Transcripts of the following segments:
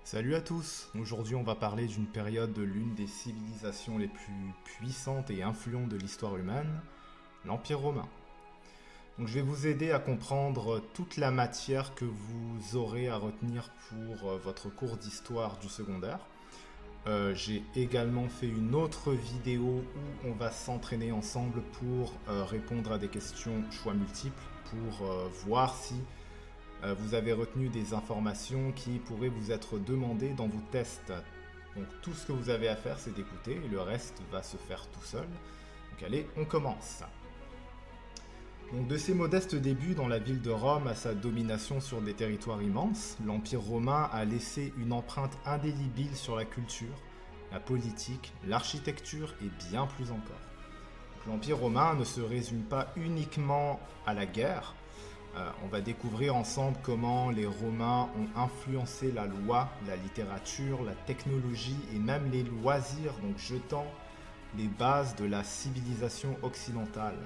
Salut à tous! Aujourd'hui on va parler d'une période de l'une des civilisations les plus puissantes et influentes de l'histoire humaine, l'Empire romain. Donc je vais vous aider à comprendre toute la matière que vous aurez à retenir pour votre cours d'histoire du secondaire. J'ai également fait une autre vidéo où on va s'entraîner ensemble pour répondre à des questions choix multiples, pour voir si vous avez retenu des informations qui pourraient vous être demandées dans vos tests. Donc tout ce que vous avez à faire, c'est d'écouter et le reste va se faire tout seul. Donc allez, on commence. Donc de ses modestes débuts dans la ville de Rome à sa domination sur des territoires immenses, l'Empire romain a laissé une empreinte indélébile sur la culture, la politique, l'architecture et bien plus encore. Donc, l'Empire romain ne se résume pas uniquement à la guerre. On va découvrir ensemble comment les Romains ont influencé la loi, la littérature, la technologie et même les loisirs, donc jetant les bases de la civilisation occidentale.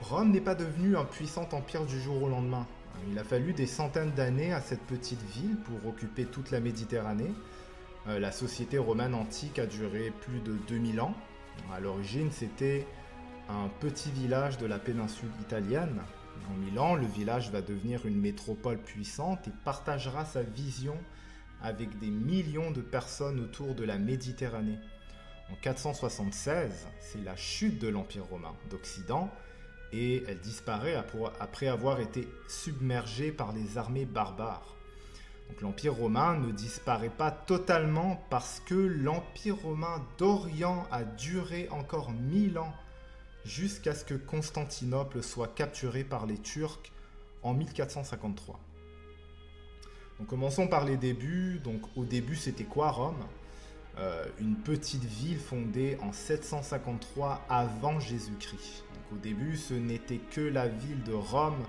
Rome n'est pas devenue un puissant empire du jour au lendemain. Il a fallu des centaines d'années à cette petite ville pour occuper toute la Méditerranée. La société romaine antique a duré plus de 2000 ans. À l'origine, c'était un petit village de la péninsule italienne. En 1000 ans, le village va devenir une métropole puissante et partagera sa vision avec des millions de personnes autour de la Méditerranée. En 476, c'est la chute de l'Empire romain d'Occident et elle disparaît après avoir été submergée par les armées barbares. Donc l'Empire romain ne disparaît pas totalement parce que l'Empire romain d'Orient a duré encore 1000 ans jusqu'à ce que Constantinople soit capturée par les Turcs en 1453. Donc commençons par les débuts. Donc au début, c'était quoi Rome? Une petite ville fondée en 753 avant Jésus-Christ. Donc au début, ce n'était que la ville de Rome,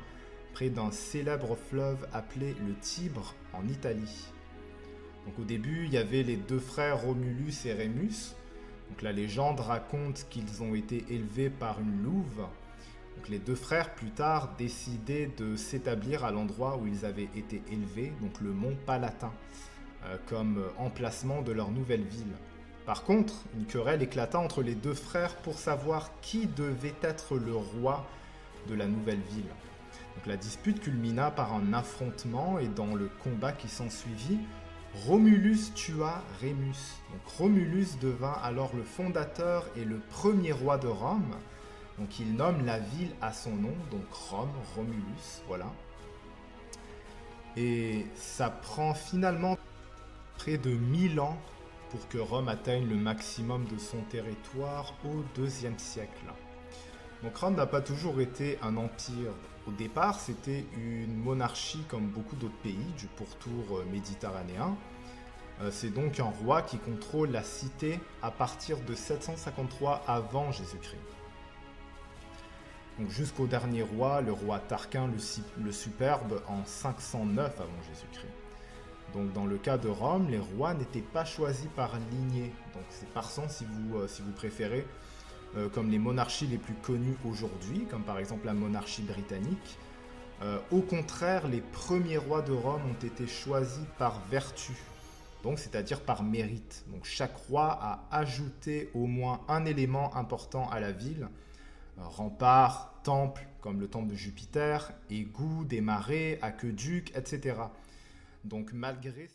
près d'un célèbre fleuve appelé le Tibre en Italie. Donc au début, il y avait les deux frères Romulus et Rémus. Donc la légende raconte qu'ils ont été élevés par une louve. Donc les deux frères plus tard décidaient de s'établir à l'endroit où ils avaient été élevés, donc le mont Palatin, comme emplacement de leur nouvelle ville. Par contre, une querelle éclata entre les deux frères pour savoir qui devait être le roi de la nouvelle ville. Donc la dispute culmina par un affrontement et dans le combat qui s'ensuivit, Romulus tua Rémus. Donc Romulus devint alors le fondateur et le premier roi de Rome. Donc il nomme la ville à son nom, donc Rome, Romulus, voilà. Et ça prend finalement près de 1000 ans pour que Rome atteigne le maximum de son territoire au IIe siècle. Donc Rome n'a pas toujours été un empire. Au départ, c'était une monarchie comme beaucoup d'autres pays du pourtour méditerranéen. C'est donc un roi qui contrôle la cité à partir de 753 avant Jésus-Christ. Donc jusqu'au dernier roi, le roi Tarquin le Superbe en 509 avant Jésus-Christ. Donc dans le cas de Rome, les rois n'étaient pas choisis par lignée. Donc c'est par sang si vous préférez. Comme les monarchies les plus connues aujourd'hui, comme par exemple la monarchie britannique. Au contraire, les premiers rois de Rome ont été choisis par vertu, donc c'est-à-dire par mérite. Donc chaque roi a ajouté au moins un élément important à la ville, remparts, temples comme le temple de Jupiter, égouts, des marais, aqueducs, etc. Donc malgré